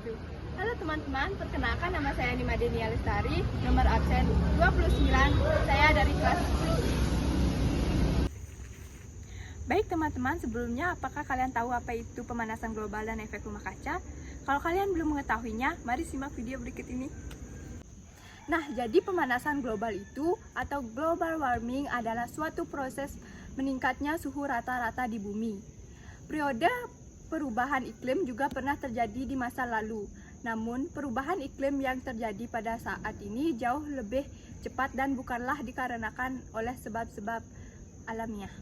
wabarakatuh. Halo teman-teman, perkenalkan nama saya Nima Denia Lestari, nomor absen 29, saya dari kelas 10. Baik teman-teman, sebelumnya apakah kalian tahu apa itu pemanasan global dan efek rumah kaca? Kalau kalian belum mengetahuinya, mari simak video berikut ini. Nah, jadi pemanasan global itu atau global warming adalah suatu proses meningkatnya suhu rata-rata di bumi. Periode perubahan iklim juga pernah terjadi di masa lalu. Namun, perubahan iklim yang terjadi pada saat ini jauh lebih cepat dan bukanlah dikarenakan oleh sebab-sebab alamiah.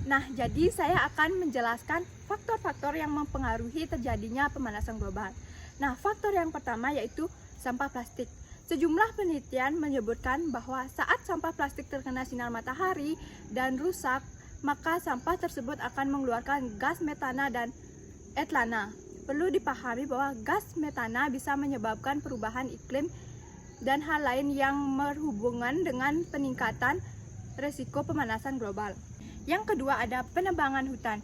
Nah, jadi saya akan menjelaskan faktor-faktor yang mempengaruhi terjadinya pemanasan global. Nah, faktor yang pertama yaitu sampah plastik. Sejumlah penelitian menyebutkan bahwa saat sampah plastik terkena sinar matahari dan rusak, maka sampah tersebut akan mengeluarkan gas metana dan etlana. Perlu dipahami bahwa gas metana bisa menyebabkan perubahan iklim dan hal lain yang berhubungan dengan peningkatan resiko pemanasan global. Yang kedua ada penebangan hutan.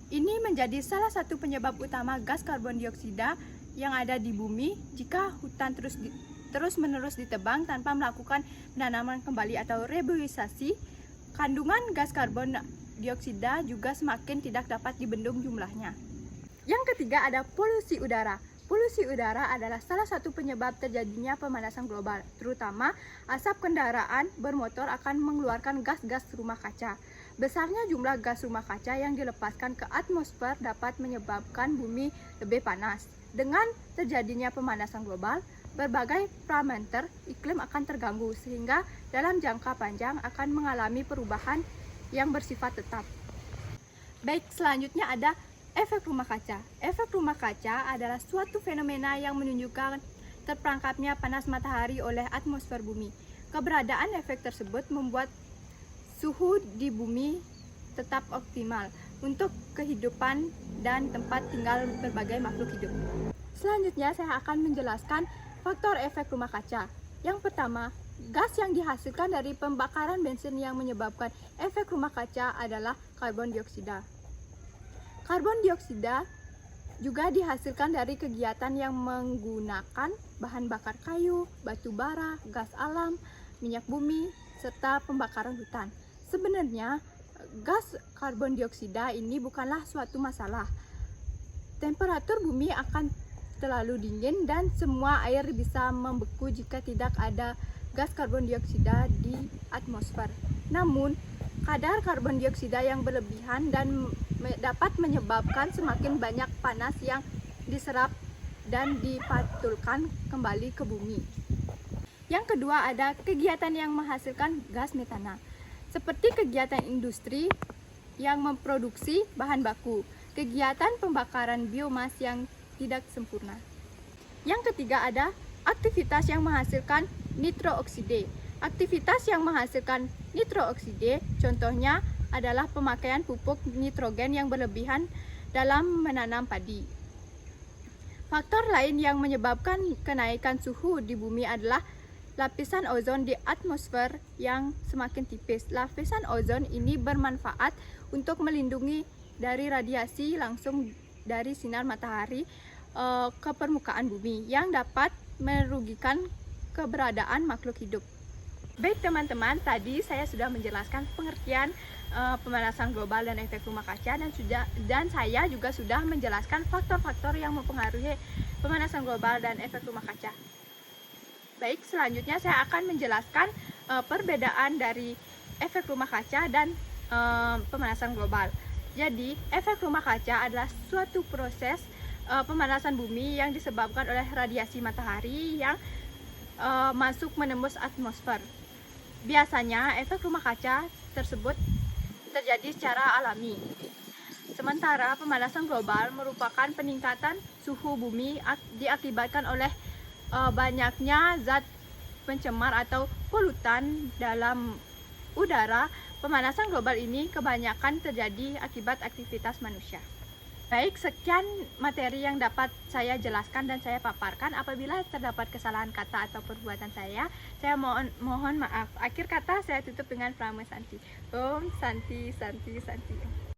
Ini menjadi salah satu penyebab utama gas karbon dioksida yang ada di bumi jika hutan terus-menerus ditebang tanpa melakukan penanaman kembali atau reboisasi. Kandungan gas karbon dioksida juga semakin tidak dapat dibendung jumlahnya. Yang ketiga ada polusi udara. Polusi udara adalah salah satu penyebab terjadinya pemanasan global, terutama asap kendaraan bermotor akan mengeluarkan gas-gas rumah kaca. Besarnya jumlah gas rumah kaca yang dilepaskan ke atmosfer dapat menyebabkan bumi lebih panas. Dengan terjadinya pemanasan global, berbagai parameter iklim akan terganggu sehingga dalam jangka panjang akan mengalami perubahan yang bersifat tetap. Baik, selanjutnya ada efek rumah kaca. Efek rumah kaca adalah suatu fenomena yang menunjukkan terperangkapnya panas matahari oleh atmosfer bumi. Keberadaan efek tersebut membuat suhu di bumi tetap optimal untuk kehidupan dan tempat tinggal berbagai makhluk hidup. Selanjutnya saya akan menjelaskan faktor efek rumah kaca. Yang pertama, gas yang dihasilkan dari pembakaran bensin yang menyebabkan efek rumah kaca adalah karbon dioksida. Karbon dioksida juga dihasilkan dari kegiatan yang menggunakan bahan bakar kayu, batu bara, gas alam, minyak bumi, serta pembakaran hutan. Sebenarnya, gas karbon dioksida ini bukanlah suatu masalah. Temperatur bumi akan terlalu dingin dan semua air bisa membeku jika tidak ada gas karbon dioksida di atmosfer. Namun, kadar karbon dioksida yang berlebihan dan dapat menyebabkan semakin banyak panas yang diserap dan dipantulkan kembali ke bumi. Yang kedua ada kegiatan yang menghasilkan gas metana, seperti kegiatan industri yang memproduksi bahan baku, kegiatan pembakaran biomas yang tidak sempurna. Yang ketiga ada aktivitas yang menghasilkan nitrooksida. Aktivitas yang menghasilkan nitrooksida contohnya adalah pemakaian pupuk nitrogen yang berlebihan dalam menanam padi. Faktor lain yang menyebabkan kenaikan suhu di bumi adalah lapisan ozon di atmosfer yang semakin tipis. Lapisan ozon ini bermanfaat untuk melindungi dari radiasi langsung dari sinar matahari ke permukaan bumi yang dapat merugikan keberadaan makhluk hidup. Baik teman-teman, tadi saya sudah menjelaskan pengertian pemanasan global dan efek rumah kaca dan saya juga sudah menjelaskan faktor-faktor yang mempengaruhi pemanasan global dan efek rumah kaca. Baik, selanjutnya saya akan menjelaskan perbedaan dari efek rumah kaca dan pemanasan global. Jadi, efek rumah kaca adalah suatu proses pemanasan bumi yang disebabkan oleh radiasi matahari yang masuk menembus atmosfer. Biasanya, efek rumah kaca tersebut terjadi secara alami. Sementara pemanasan global merupakan peningkatan suhu bumi diakibatkan oleh banyaknya zat pencemar atau polutan dalam udara. Pemanasan global ini kebanyakan terjadi akibat aktivitas manusia. Baik, sekian materi yang dapat saya jelaskan dan saya paparkan. Apabila terdapat kesalahan kata atau perbuatan saya mohon maaf. Akhir kata saya tutup dengan Prama Santi. Om Santi Santi Santi.